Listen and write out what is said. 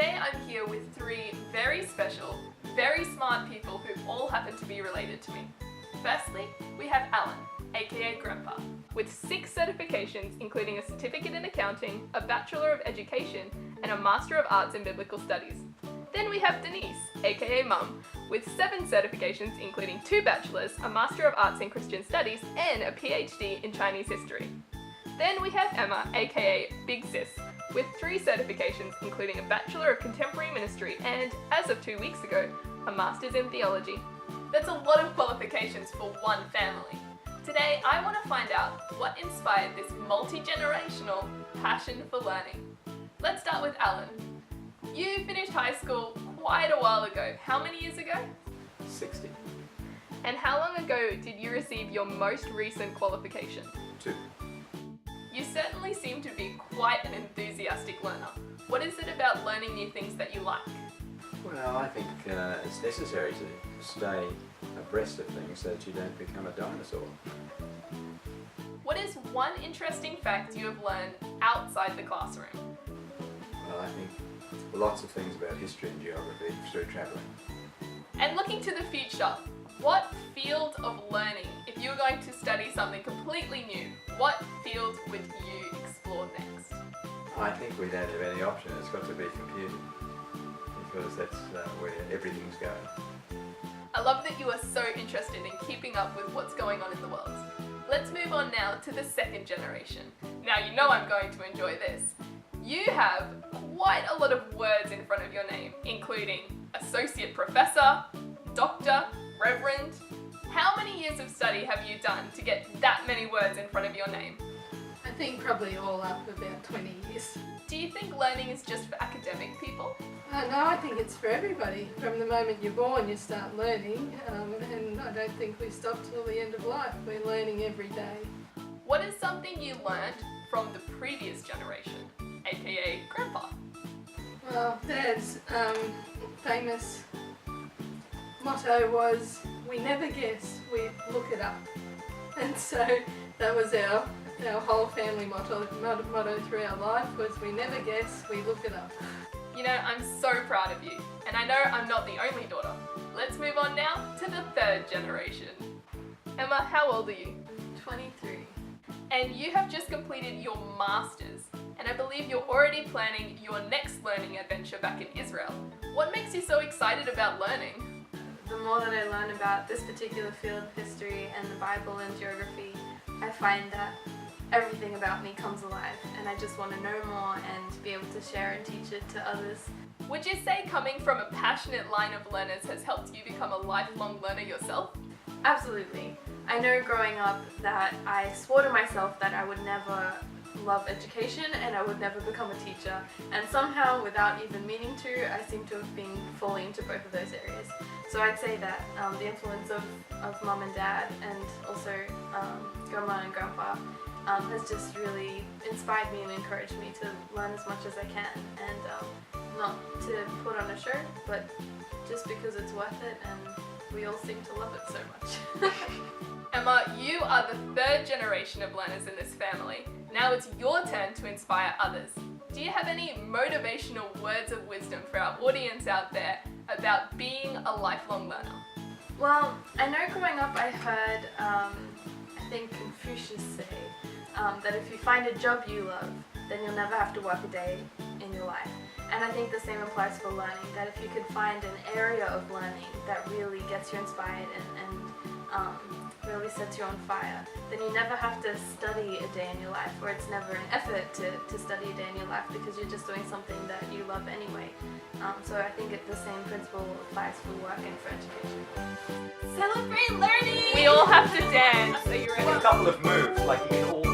Today I'm here with three very special, very smart people who all happen to be related to me. Firstly, we have Alan, a.k.a. Grandpa, with 6 certifications including a certificate in accounting, a Bachelor of Education, and a Master of Arts in Biblical Studies. Then we have Denise, a.k.a. Mum, with 7 certifications including 2 bachelors, a Master of Arts in Christian Studies, and a PhD in Chinese History. Then we have Emma, a.k.a. Big Sis, with 3 certifications including a Bachelor of Contemporary Ministry and, as of 2 weeks ago, a Master's in Theology. That's a lot of qualifications for one family. Today I want to find out what inspired this multi-generational passion for learning. Let's start with Alan. You finished high school quite a while ago. How many years ago? 60. And how long ago did you receive your most recent qualification? 2. You certainly seem to be quite an enthusiastic learner. What is it about learning new things that you like? Well, I think it's necessary to stay abreast of things so that you don't become a dinosaur. What is one interesting fact you have learned outside the classroom? Well, I think lots of things about history and geography through travelling. And looking to the future, what field of learning, if you were going to study something completely new, what field would you explore next? I think we don't have any option. It's got to be computing, because that's where everything's going. I love that you are so interested in keeping up with what's going on in the world. Let's move on now to the second generation. Now you know I'm going to enjoy this. You have quite a lot of words in front of your name, including Associate Professor, Doctor, Reverend. How many years of study have you done to get that many words in front of your name? I think probably all up about 20 years. Do you think learning is just for academic people? No, I think it's for everybody. From the moment you're born you start learning, and I don't think we stop till the end of life. We're learning every day. What is something you learned from the previous generation, aka Grandpa? Well, Dad's famous motto was, "We never guess, we look it up." And so that was our whole family motto through our life was, we never guess, we look it up. You know, I'm so proud of you, and I know I'm not the only daughter. Let's move on now to the third generation. Emma, how old are you? 23. And you have just completed your Masters, and I believe you're already planning your next learning adventure back in Israel. What makes you so excited about learning? The more that I learn about this particular field, history and the Bible and geography, I find that everything about me comes alive, and I just want to know more and be able to share and teach it to others. Would you say coming from a passionate line of learners has helped you become a lifelong learner yourself? Absolutely. I know growing up that I swore to myself that I would never love education and I would never become a teacher, and somehow without even meaning to, I seem to have been falling into both of those areas. So I'd say that the influence of Mum and Dad, and also Grandma and Grandpa, has just really inspired me and encouraged me to learn as much as I can, and not to put on a show, but just because it's worth it and we all seem to love it so much. Emma, you are the third generation of learners in this family. Now it's your turn to inspire others. Do you have any motivational words of wisdom for our audience out there about being a lifelong learner? Well, I know growing up I heard, I think Confucius say, that if you find a job you love, then you'll never have to work a day in your life. And I think the same applies for learning, that if you could find an area of learning that really gets you inspired and really sets you on fire, then you never have to study a day in your life, or it's never an effort to study a day in your life because you're just doing something that you love anyway. So I think the same principle applies for work and for education. Celebrate learning! We all have to dance. Are you ready? A couple of moves, like you can all